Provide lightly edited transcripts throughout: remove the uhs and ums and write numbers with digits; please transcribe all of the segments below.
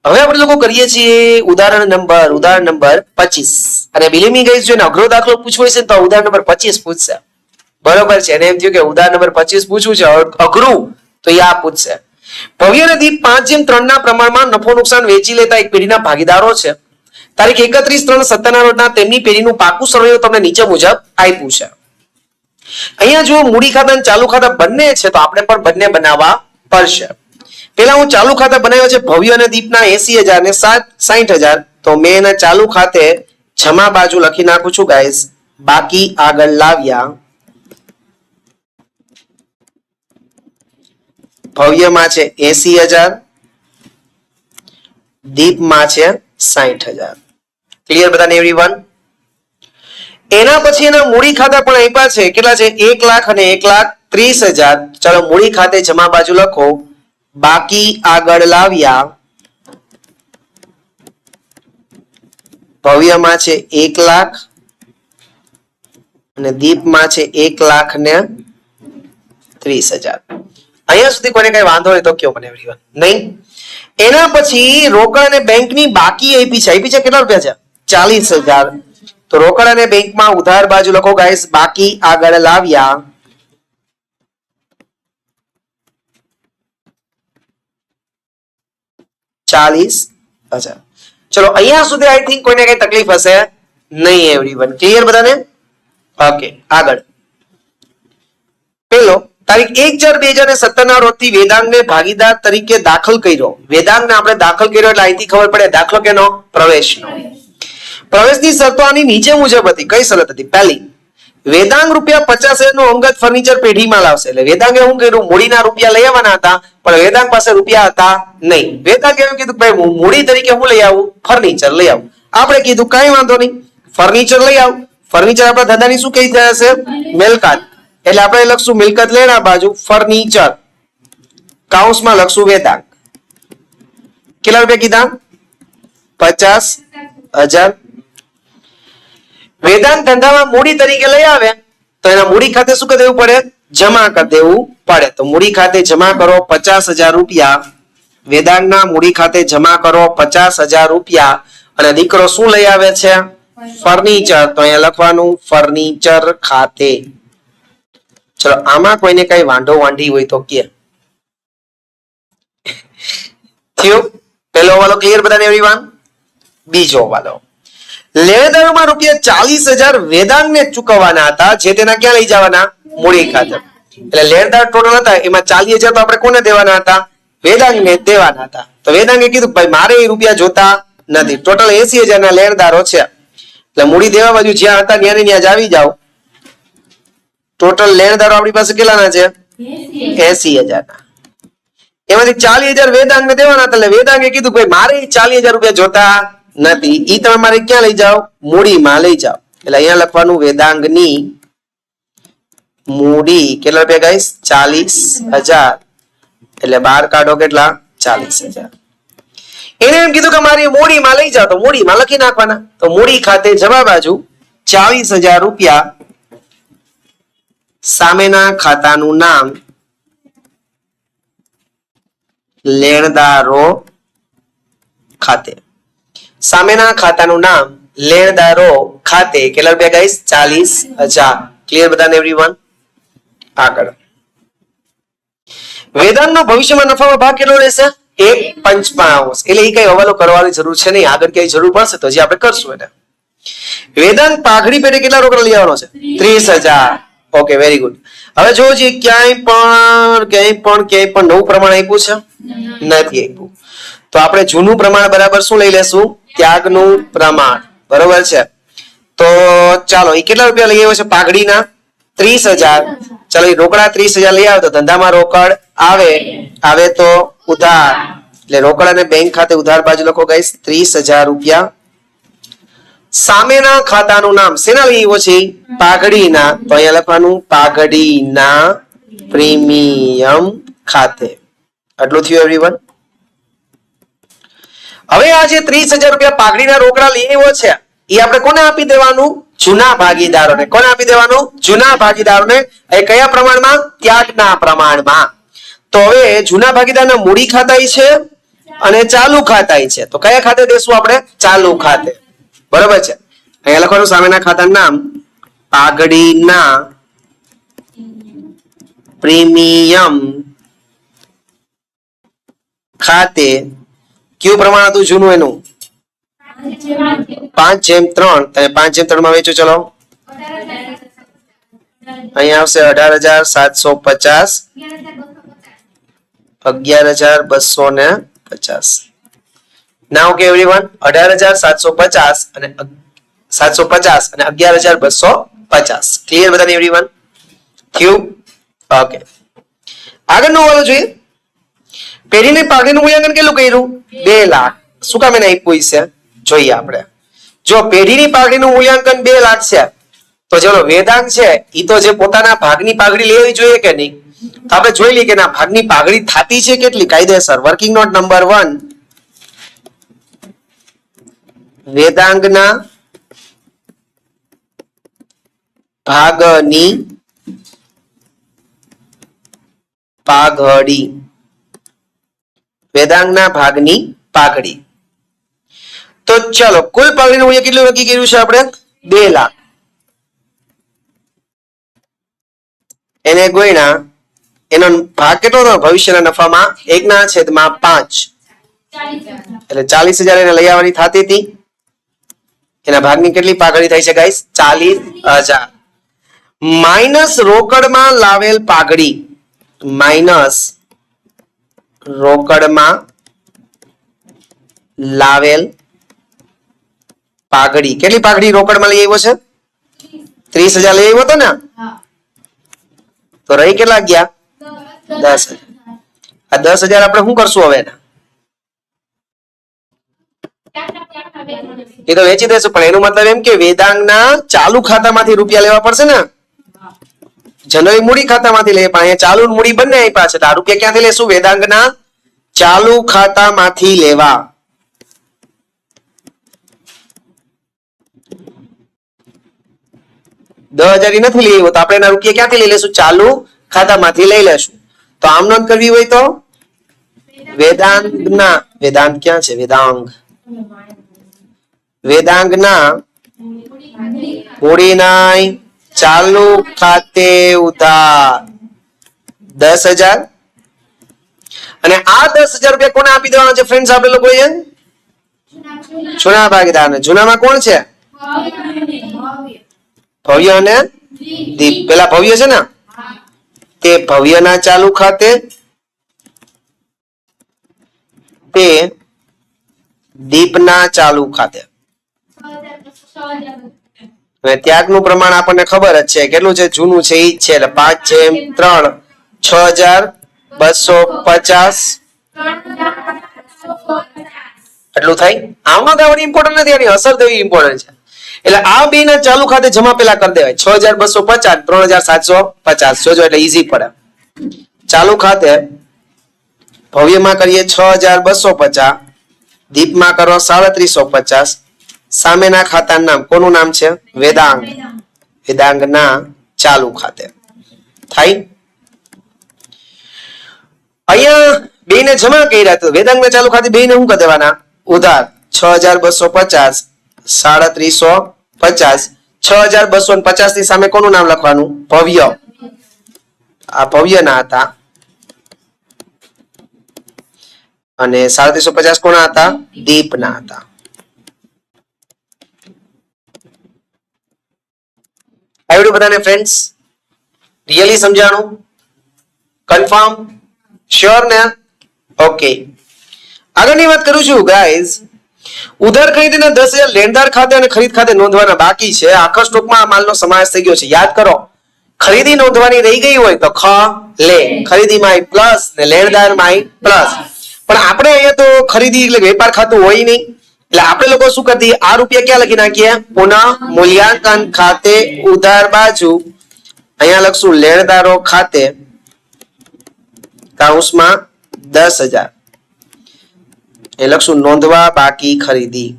હવે આપણે લોકો કરીએ છીએ ઉદાહરણ નંબર 25 અને બિલીમી ગાઈસ જો અઘરો દાખલો પૂછવો છે તો ઉદાહરણ નંબર 25 પૂછશે બરોબર છે અને એમ થયું કે ઉદાહરણ નંબર 25 પૂછવું છે અઘરું તો એ આ પૂછશે ભવ્ય અને દીપ 5:3 ના પ્રમાણમાં નફો નુકસાન વેચી લેતા એક પેઢીના ભાગીદારો છે તારીખ 31/3/17 રોજના તેમની પેઢીનું પાકું સરવૈયું તમને નીચે મુજબ આપ્યું છે અહીંયા જો મૂડી ખાતા અને ચાલુ ખાતા બંને છે તો આપણે પણ બંને બનાવવા પડશે પેલા હું ચાલુ ખાતા બનાવ્યો છે ભવ્ય અને દીપના 80,000 ને 60,000 તો મેં એના ચાલુ ખાતે જમા બાજુ લખી નાખું છું ગાઈસ બાકી આગળ લાવ્યા ભવ્યમાં છે 80,000 દીપમાં છે 60,000 ક્લિયર બધાને એવરીવન એના પછી એના મૂડી ખાતા પણ આપ્યા છે કેટલા છે 1 લાખ અને 1,30,000 ચાલો મૂડી ખાતે જમા બાજુ લખો બાકી આગળ લાવ્યા ભવ્યમાં છે 1 લાખ અને દીપમાં છે 1,30,000 અહીંયા સુધી કોઈને કઈ વાંધો હોય તો કયો મને એવરીવન નહીં એના પછી રોકડ અને બેંકની બાકી આપી છે કેટલા રૂપિયા છે 40,000 તો રોકડ અને બેંકમાં ઉધાર બાજુ લખો ગાઈસ બાકી આગળ લાવ્યા 40,000 ચલો અહીંયા સુધી આઈ થિંક કોઈને કઈ તકલીફ હશે નહીં એવરીવન ક્લિયર બધાને ઓકે આગળ પેલો તારીખ 1/4/2017 ના રોજથી વેદાંગને ભાગીદાર તરીકે દાખલ કર્યો વેદાંગને આપણે દાખલ કર્યો એટલે અહીંથી ખબર પડે દાખલો કેનો પ્રવેશનો પ્રવેશની શરતો આની નીચે મુજબ હતી કઈ શરત હતી પહેલી વેદાંગ ₹50,000 નું અંગત ફર્નિચર પેઢીમાં લાવશે એટલે વેદાંગે શું કર્યું મૂડીના રૂપિયા લઈ આવવાના હતા પણ વેદાંગ પાસે રૂપિયા હતા નહીં વેદાંગે એવું કીધું ભાઈ હું મૂડી તરીકે હું લઈ આવું ફર્નિચર લઈ આવું આપણે કીધું કઈ વાંધો નહીં ફર્નિચર લઈ આવ ફર્નિચર આપણા ધંધાની શું કહી જશે મિલકત એટલે આપણે લખશું મિલકત લેણા બાજુ ફર્નિચર કાઉન્સમાં લખશું વેદાંગ કેટલા રૂપિયા કીધા 50,000 વેદાંત ધંધામાં મૂડી તરીકે લઈ આવે તો એના મૂડી ખાતે શું કરી દેવું પડે જમા કરી દેવું પડે તો મૂડી ખાતે જમા કરો 50,000 રૂપિયા વેદાંતના મૂડી ખાતે જમા કરો 50,000 રૂપિયા અને દીકરો શું લઈ આવે છે ફર્નિચર તો અહીંયા લખવાનું ફર્નિચર ખાતે ચલો આમાં કોઈને કઈ વાંઢો વાંઢી હોય તો કે થયું પહેલો વાલો ક્લિયર બધાને એવરીવન બીજો વાલો લેણદારોમાં ₹40,000 વેદાંગને ચૂકવવાના હતા જે તેના ક્યાં લઈ જવાના મૂડી ખાતે એટલે લેણદાર ટોટલ હતા એમાં 40,000 તો આપણે કોને દેવાના હતા વેદાંગને દેવાના હતા તો વેદાંગે કીધું ભાઈ મારે એ રૂપિયા જોતા નથી ટોટલ 80,000 ના લેણદારો છે એટલે મૂડી દેવા બાજુ જ્યાં હતા ત્યાં ને ત્યાં જ આવી જાવ ટોટલ લેણદારો આપણી પાસે કેટલાના છે 80,000 ના એમાંથી 40,000 વેદાંગને દેવાના હતા એટલે વેદાંગે કીધું ભાઈ મારે 40,000 રૂપિયા જોતા નથી ઈ તમે મારે ક્યાં લઈ જાઓ મૂડીમાં લઈ જાઓ એટલે અહીંયા લખવાનું વેદાંગની મૂડી કેટલા રૂપિયા ગાઈસ 40,000 એટલે બહાર કાઢો કેટલા 40,000 એને એમ કીધું કે મારી મૂડીમાં લઈ જાઓ તો મૂડીમાં લખી નાખવાના તો મૂડી ખાતે જમા બાજુ 40,000 રૂપિયા સામેના ખાતાનું નામ લેણદારો ખાતે સામેના ખાતાનું નામ લેણદારો ખાતે કેટલા રૂપિયા ગાઈસ 40,000 ક્લિયર બધાને એવરીવન આગળ વેદાંતનો ભવિષ્યમાં નફામાં ભાગ કેટલો રહેશે 1/5 એટલે એ કઈ હવાલો કરવાની જરૂર છે નહીં આગળ કઈ જરૂર પડશે તો જે આપણે કરશું એટલે વેદાંત પાઘડી પેટે કેટલા રોકડા લઈ આવવાનો છે 30,000 ઓકે વેરી ગુડ હવે જો જે ક્યાંય પણ નવું પ્રમાણ આપ્યું છે નથી આપ્યું તો આપણે જૂનું પ્રમાણ બરાબર શું લઈ લેશું ત્યાગનું પ્રમાણ બરોબર છે તો ચાલો એ કેટલા રૂપિયા લઈ આવ્યો છે પાઘડીના 30,000 ચાલો એ રોકડા 30,000 લઈ આવે તો ધંધામાં રોકડ આવે તો ઉધાર એટલે રોકડ અને બેંક ખાતે ઉધાર બાજુ લખો ગાઈસ 30,000 રૂપિયા સામેના ખાતાનું નામ શેના લઈ આવ્યો છે પાઘડીના તો અહીંયા લખવાનું પાઘડીના પ્રીમિયમ ખાતે આટલું થયું એવરીવન હવે આ જે 30,000 રૂપિયા પાઘડીના રોકડા લઈ આવ્યો છે એ આપણે કોને આપી દેવાનું જૂના ભાગીદારોને કોને આપી દેવાનું જૂના ભાગીદારોને એ કયા પ્રમાણમાં ત્યાગના પ્રમાણમાં તો હવે જૂના ભાગીદારના મૂડી ખાતા છે અને ચાલુ ખાતાય છે, તો કયા ખાતે દેશું આપણે? ચાલુ ખાતે. બરોબર છે. અહીંયા લખવાનું સામેના ખાતાનું નામ પાઘડીના પ્રીમિયમ ખાતે. કયું પ્રમાણ હતું જૂનું એનું? 5:3. તમે 5:3 માં વેચો. ચલો અહીંયા આવશે 18,750, 11,250. નાउ કે एवरीवन 18,750 અને 750 અને 11,250. ક્લિયર બધાને एवरीवन? થયું? ઓકે. આગળનું વાળું જોઈએ. પેઢીની પાઘડીનું મૂલ્યાંકન કેટલું કર્યું? 2 લાખ. શું કામ એને આપ્યું છે જોઈએ આપણે. જો પેઢીની પાઘડીનું મૂલ્યાંકન 2 લાખ છે, તો ચલો વેદાંગ છે ઈ તો જે પોતાના ભાગની પાઘડી લેવી જોઈએ કે નહીં? તો આપણે જોઈ લઈએ કે ના ભાગની પાઘડી થાતી છે કેટલી. કાયદેસર વર્કિંગ નોટ નંબર 1, વેદાંગના ભાગની પાઘડી. વેદાંગના ભાગની પાઘડી. તો ચલો કુલ પાઘડીનું મૂલ્ય કેટલું નક્કી કર્યું છે આપણે? 2 લાખ. એને ગુણ્યા એનો ભાગ કેટલો હતો ભવિષ્યના નફામાં? 1/5, એટલે 40,000 એને લઈ આવવાની થતી હતી. એના ભાગની કેટલી પાઘડી થઈ છે ગાઈસ? 40,000 માઇનસ રોકડમાં લાવેલ પાઘડી. માઇનસ રોકડમાં લાવેલ પાઘડી. કેટલી પાઘડી રોકડમાં લઈ આવ્યો છે? 30,000 લઈ આવ્યો હતો ને? તો રહી કેટલા ગયા? 10,000. આ 10,000 આપણે શું કરશું હવે? એ તો વેચી દેશું, પણ એનું મતલબ એમ કે વેદાંગના ચાલુ ખાતામાંથી રૂપિયા લેવા પડશે ને. જનરલી મૂડી ખાતામાંથી લે, પણ અહીંયા ચાલુ મૂડી બંને આપ્યા છે. આ રૂપિયા ક્યાંથી લેશું? વેદાંગના ચાલુ ખાતામાંથી લેવા. $10,000 નથી લેવો તો આપણે એના રૂપિયા ક્યાંથી લઈ લેશું? ચાલુ ખાતામાંથી લઈ લેશું. તો આમ નોંધ કરવી હોય તો વેદાંગના, વેદાંત ક્યાં છે? વેદાંગના મૂડીના ચાલુ ખાતે ઉધાર 10,000. અને આ 10,000 રૂપિયા કોને આપી દેવાના છે ફ્રેન્ડ્સ? આપણે લોકોએ જૂના ભાગીદારને. જૂનામાં કોણ છે? ભવ્ય અને દીપ. પેલા ભવ્ય છે ને, તે ભવ્યના ચાલુ ખાતે, તે દીપના ચાલુ ખાતે. અને ત્યાગનું પ્રમાણ આપણને ખબર જ છે કેટલું છે, જૂનું છે ઈ જ છે, એટલે 5/3 6,250 એટલું થાય. આમાં તો ઇમ્પોર્ટન્ટ નથી, એની અસર થવી ઇમ્પોર્ટન્ટ છે. એટલે આ બે ના ચાલુ ખાતે જમા પેલા કરી દેવાય. 6,250 3,750. જોજો એટલે ઈઝી પડે. ચાલુ ખાતે ભવ્યમાં કરીએ 6,250, દીપમાં કરો 3,350. સામેના ખાતાનું નામ કોનું નામ છે? વેદાંગ. વેદાંગના ચાલુ ખાતે થાય. અહીંયા બે ને જમા કર્યા તો વેદાંગના ચાલુ ખાતે બે ને શું કરી દેવાના? ઉધાર. 6,250 3,350. 6,250 ની સામે કોનું નામ લખવાનું? ભવ્ય. આ ભવ્યના હતા. અને 3,350 કોના હતા? દીપના હતા. આવડ્યું બધાને ફ્રેન્ડ્સ? રિયલી સમજાણું? કન્ફર્મ? શ્યોર ને? ઓકે. આગળની વાત કરું છું ગાઈઝ. ઉધાર ખરીદીના 10,000 લેણદાર ખાતે અને ખરીદ ખાતે નોંધવાના બાકી છે. આખા સ્ટોકમાં આ માલનો સમાવેશ થઈ ગયો છે. યાદ કરો, ખરીદી નોંધવાની રહી ગઈ હોય તો ખ લે, ખરીદીમાં પ્લસ ને લેણદારમાં પ્લસ. પણ આપણે અહીંયા તો ખરીદી એટલે વેપાર ખાતું હોય નહીં, એટલે આપણે લોકો શું કરતી? આ રૂપિયા ક્યાં લખી નાખીએ? પુનઃ મૂલ્યાંકન ખાતે ઉધાર બાજુ. અહીંયા લખશું લેણદારો ખાતે કૌંસમાં 10,000. એ લખશું નોંધવા બાકી ખરીદી.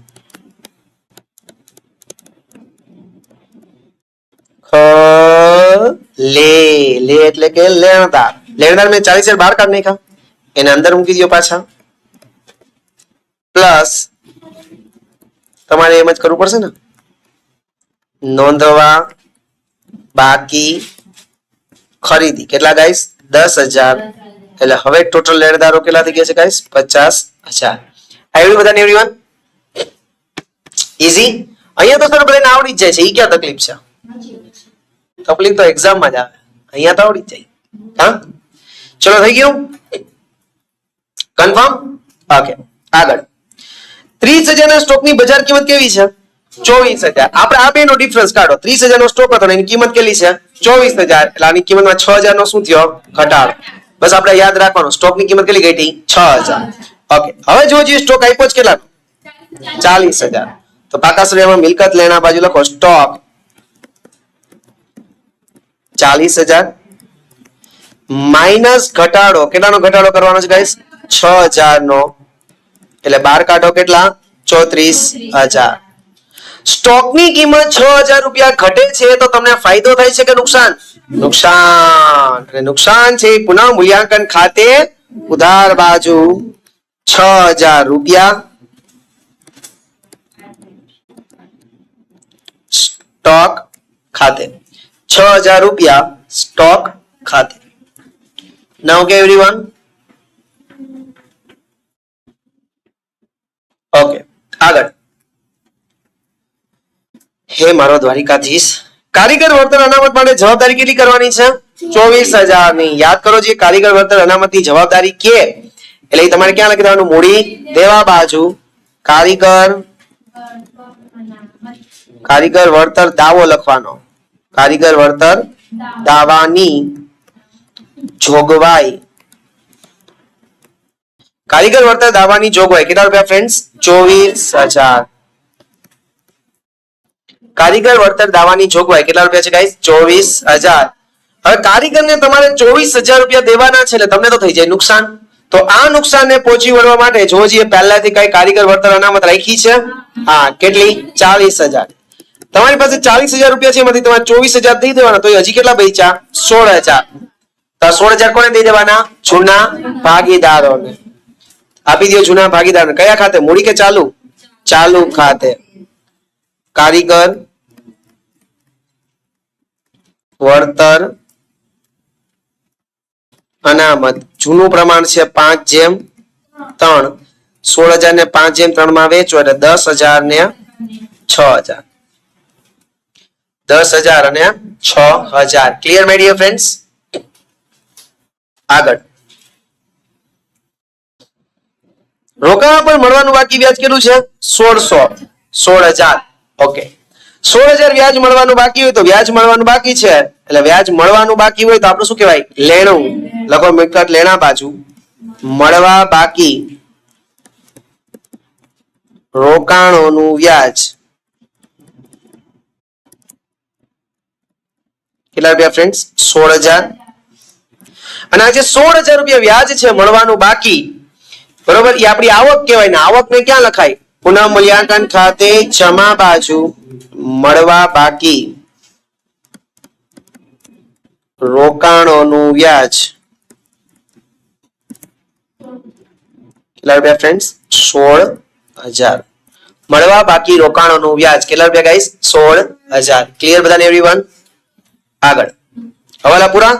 લે લે એટલે કે લેણદાર. લેણદાર મેં 40,000 બહાર કાઢ નાખ્યા, એને અંદર મૂકી દો પાછા. પ્લસ તમારે એમ જ કરવું પડશે ને, નોંધવા બાકી ખરીદી કેટલા ગાઈસ 10,000. એટલે હવે ટોટલ લેણદારો કેટલા થઈ ગયા છે ગાઈસ 50,000. આવ્યું બધાને એવરીવન? ઈઝી. અહીંયા તો સર બધાને આવડી જ જાય છે. ઈ ક્યાં તકલીફ છે? તકલીફ તો એક્ઝામ માં જ આવે. અહીંયા તો આવડી જ જાય. હા, ચલો થઈ ગયું કન્ફર્મ. ઓકે, આગળ 30,000 ના સ્ટોક ની બજાર કિંમત કેવી છે? 24,000. આપણે આ બેનો ડિફરન્સ કાઢો. 30,000 નો સ્ટોક હતો ને એની કિંમત કેટલી છે? 24,000. એટલે આની કિંમતમાં 6,000 નો શું થયો? ઘટાડો. બસ આપણે યાદ રાખવાનું, સ્ટોક ની કિંમત કેટલી ગઈ હતી? 6,000. ઓકે, હવે જો જે સ્ટોક આપ્યો છે કેટલા? 40,000. તો પાકા શ્રેણીમાં મિલકત લેણા બાજુ લખો સ્ટોક 40,000 માઇનસ ઘટાડો. કેટલાનો ઘટાડો કરવાનો છે ગાઈસ? 6,000 નો. એટલે 12 કાઢો કેટલા? 34,000. સ્ટોક ની કિંમત 6,000 રૂપિયા ઘટે છે તો તમને ફાયદો થાય છે કે નુકસાન? નુકસાન. અને નુકસાન છે પુનઃ મૂલ્યાંકન ખાતે ઉધાર બાજુ 6,000 રૂપિયા સ્ટોક ખાતે. 6,000 રૂપિયા સ્ટોક ખાતે. નાउ ઓકે એવરીવન? ઓકે, આગળ. હે મારો દ્વારિકાધીશ, કારીગર વળતર અનામત માટે જવાબદારી કેટલી કરવાની છે? 24,000 ની. યાદ કરો, જે કારીગર વળતર અનામત ની જવાબદારી કે એટલે તમારે ક્યાં લખી દેવાનું? મૂડી દેવા બાજુ કારીગર વળતર દાવો લખવાનો. કારીગર વળતર દાવાની જોગવાઈ. કારીગર વળતર દાવાની જોગવાઈ કેટલા રૂપિયા ફ્રેન્ડ્સ? 24,000. કારીગર વળતર દાવાની જોગવાઈ કેટલા રૂપિયા છે ગાઈસ? 24,000. હવે કારીગરને તમારે 24,000 રૂપિયા દેવાના છે એટલે તમને તો થઈ જાય નુકસાન. તો આ નુકસાનને પહોંચી વળવા માટે જોજીએ પહેલાથી કઈ કારીગર વળતર અનામત રાખી છે? હા, કેટલી? 40,000. તમારી પાસે 40,000 રૂપિયા છે, એમાંથી તમારે 24,000 દઈ દેવાના, તો હજી કેટલા બચ્યા? 16,000. તો 16,000 કોને દઈ દેવાના? જૂના ભાગીદારોને આપી દો. જૂના ભાગીદારોને કયા ખાતે? મૂડી કે ચાલુ? ચાલુ ખાતે. કારીગર વળતર અનામત જૂનું પ્રમાણ છે 5:3. 16,000 ને 5:3 માં વેચો એટલે 10,000 ને 6,000. 10,000 અને 6,000. Clear my dear friends? આગળ રોકાણ પર મળવાનું બાકી વ્યાજ કેટલું છે? 16,000. ઓકે, 16,000 વ્યાજ મળવાનું બાકી હોય તો વ્યાજ મળવાનું બાકી છે એટલે વ્યાજ મળવાનું બાકી હોય તો આપણું શું કહેવાય? લેણું. લખો મિલકત લેણા બાજુ મળવા બાકી રોકાણોનું વ્યાજ કેટલા રૂપિયા ફ્રેન્ડ્સ? 16,000. અને આ જે 16,000 રૂપિયા વ્યાજ છે મળવાનું બાકી, બરોબર, એ આપણી આવક કહેવાય ને. આવકને ક્યાં લખાય? પુનઃ મૂલ્યાંકન ખાતે જમા બાજુ મળવા બાકી રોકાણોનું વ્યાજ કેટલા રૂપિયા ફ્રેન્ડ્સ? 16,000. મળવા બાકી રોકાણોનું વ્યાજ કેટલા રૂપિયા ગાઈસ? 16,000. ક્લિયર બધાને એવરીવન? આગળ હવાલા પૂરા.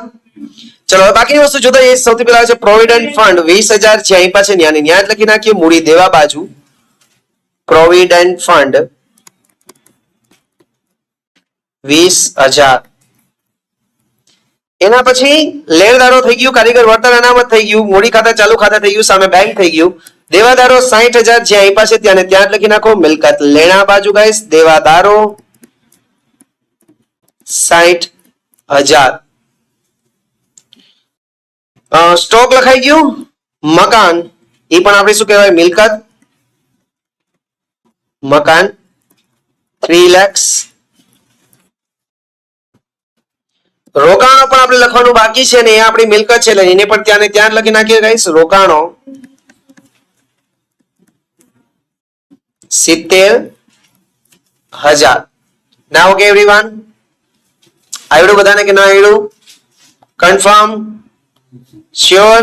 ચલો હવે બાકીની વસ્તુ જોતા એ સૌથી પહેલા છે પ્રોવિડન્ટ ફંડ 20,000 છે. અહીં પાસે ન્યાય જ લખી નાખીએ. મૂડી દેવા બાજુ પ્રોવિડન્ટ ફંડ 20,000. એના પછી લેણદારો થઈ ગયું, કારીગર વળતર અનામત થઈ ગયું, મૂડી ખાતા ચાલુ ખાતા થઈ ગયું, સામે બેંક થઈ ગયું. દેવાદારો 60,000 છે. અહીં પાસે ત્યાં જ લખી નાખો. મિલકત લેણા બાજુ ગાઈસ દેવાદારો 60,000. સ્ટોક લખાઈ ગયું. મકાન એ પણ આપણે શું કહેવાય? મિલકત. મકાન 3 લાખ. રોકાણો પણ આપણે લખવાનું બાકી છે ને એ આપણી મિલકત છે એટલે એને પણ ત્યાં જ લખી નાખીએ ગાઈસ. રોકાણો 70,000. ના ઓકે એવરીવન? આવડું બધાને કે ના આવડું? કન્ફર્મ? શ્યોર?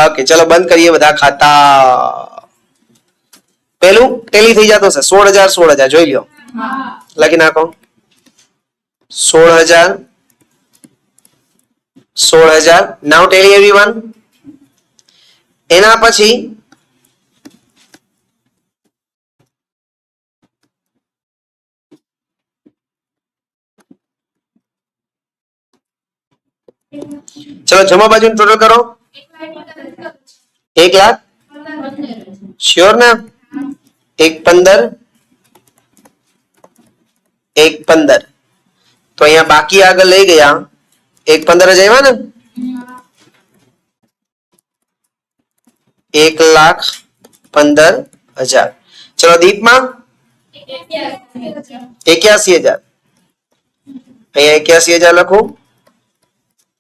ઓકે, ચલો બંધ કરીએ બધા ખાતા. પેલું ટેલી થઈ જતો હશે 16,000 16,000 જોઈ લ્યો લખી નાખો 16,000 16,000 નાઉ ટેલી એવરીવન એના પછી ચલો જમા બાજુ ટોટલ કરો 1 લાખ શ્યોર ના 1,15 1,15 તો અહીંયા બાકી આગળ લઈ ગયા 1,15 જ આવ્યા ને 1,15,000 ચલો દીપમાં 81,000 અહીંયા 81,000 લખું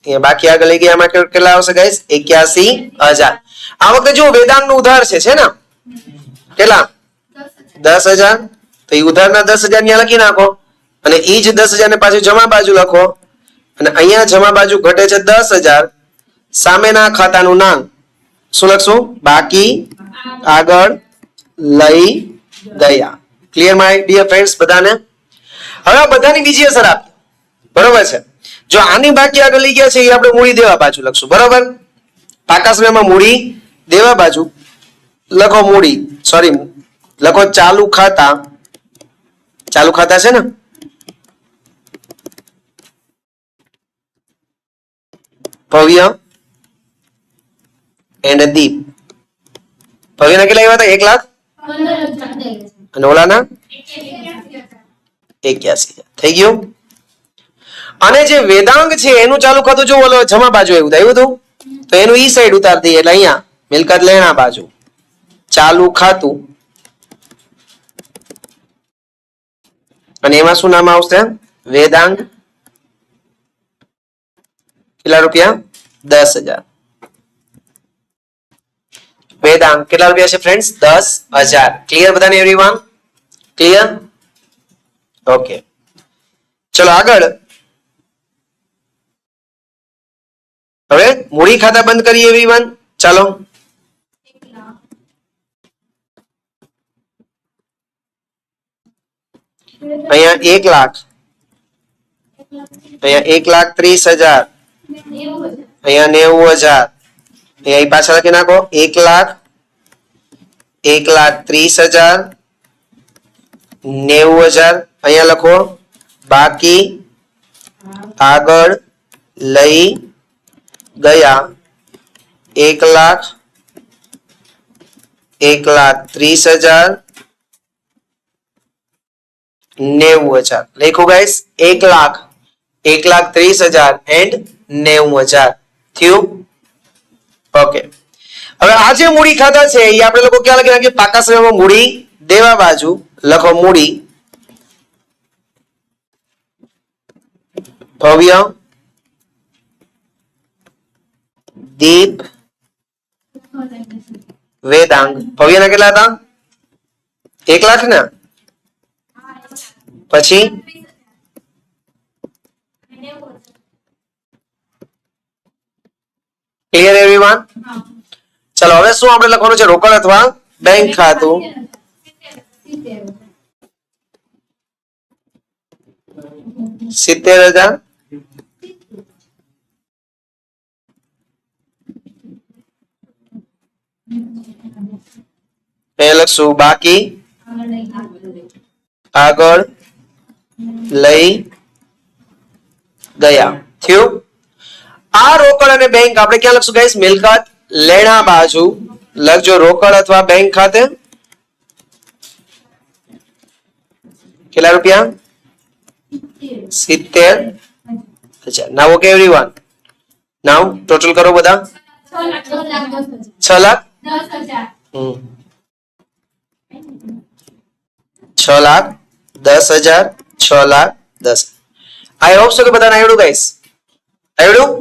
અહીંયા બાકી આગળ લઈ ગયા એમાં કેટલા આવશે ગાઈસ 81,000 આ વખતે જો વેદાંગ નું ઉધાર છે ને કેટલા 10,000 તો એ ઉધારના 10,000 ત્યાં લખી નાખો અને ઈ જ 10,000 ને પાછું જમા બાજુ લખો અને અહીંયા જમા બાજુ ઘટે છે 10,000 સામેના ખાતાનું નામ શું લખશું બાકી આગળ લઈ ગયા ક્લિયર માય ડિયર ફ્રેન્ડ્સ બધાને હવે બધાની બીજી અસર આપી બરોબર છે જો આની બાકી આગળ લઈ ગયા છે એ આપણે મૂડી દેવા બાજુ લખશું બરોબર પાકા સમયમાં મૂડી દેવા બાજુ લખો મૂડી સોરી લખો ચાલુ ખાતા છે ને ભવ્ય એન્ડ દીપ ભવ્યના કેટલા આવ્યા હતા 1 લાખ અને ઓલાના 81,000 થઈ ગયું અને જે વેદાંગ છે એનું ચાલુ ખાતું જો ઓલો જમા બાજુ આવ્યું હતું તો એનું ઈ સાઈડ ઉતાર દઈએ એટલે અહીંયા મિલકત લેણા બાજુ ચાલુ ખાતું અને એમાં શું નામ આવશે વેદાંગ કેટલા રૂપિયા 10,000 વેદાંગ કેટલા રૂપિયા છે ફ્રેન્ડ્સ 10,000 ક્લિયર બધાને એવરીવન ક્લિયર ઓકે ચલો આગળ હવે મૂડી ખાતા બંધ કરીએ એવરીવન ચાલો અહીંયા 1 લાખ અહીંયા 1,30,000 અહીંયા 90,000 અહીંયા પાછળ લખી નાખો 1 લાખ 1,30,000 90,000 અહીંયા લખો બાકી આગળ લઈ ગયા 1 લાખ 1,30,000 90,000 લખો ગાઈસ 1 લાખ 1,30,000 એન્ડ 90,000 થયું ઓકે હવે આ જે મૂડી ખાતા છે એ આપણે લોકો ક્યાં લખી નાખીએ પાકા સમયમાં મૂડી દેવા બાજુ લખો મૂડી ભવ્ય દીપ વેદાંગ ભવ્યના કેટલા હતા 1 લાખ ને પછી ક્લિયર એવરીવન ચલો હવે શું આપણે લખવાનું છે રોકડ અથવા બેંક ખાતું 70,000 લખશું બાકી આગળ લઈ ગયા થયું આ રોકડ અને બેંક આપણે ક્યાં લખશું ગાઈસ મિલકત લેણા બાજુ લખજો રોકડ અથવા બેંક ખાતે કેટલા રૂપિયા 70,000 નાવ ઓકે એવરીવન નાવ ટોટલ કરો બધા 6 લાખ 6,10,000 6,10,000 આઈ હોપ સો કે બધાને આવડ્યું ગાઈસ આવડ્યું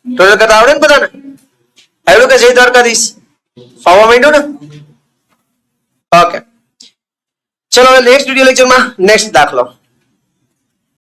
ટોટલ કરતા આવડે ને બધાને આવડ્યું કે જય દ્વારકાધીશ ફાવવા માંડ્યું ને ઓકે ચલો હવે નેક્સ્ટ વિડિયો લેક્ચરમાં નેક્સ્ટ દાખલો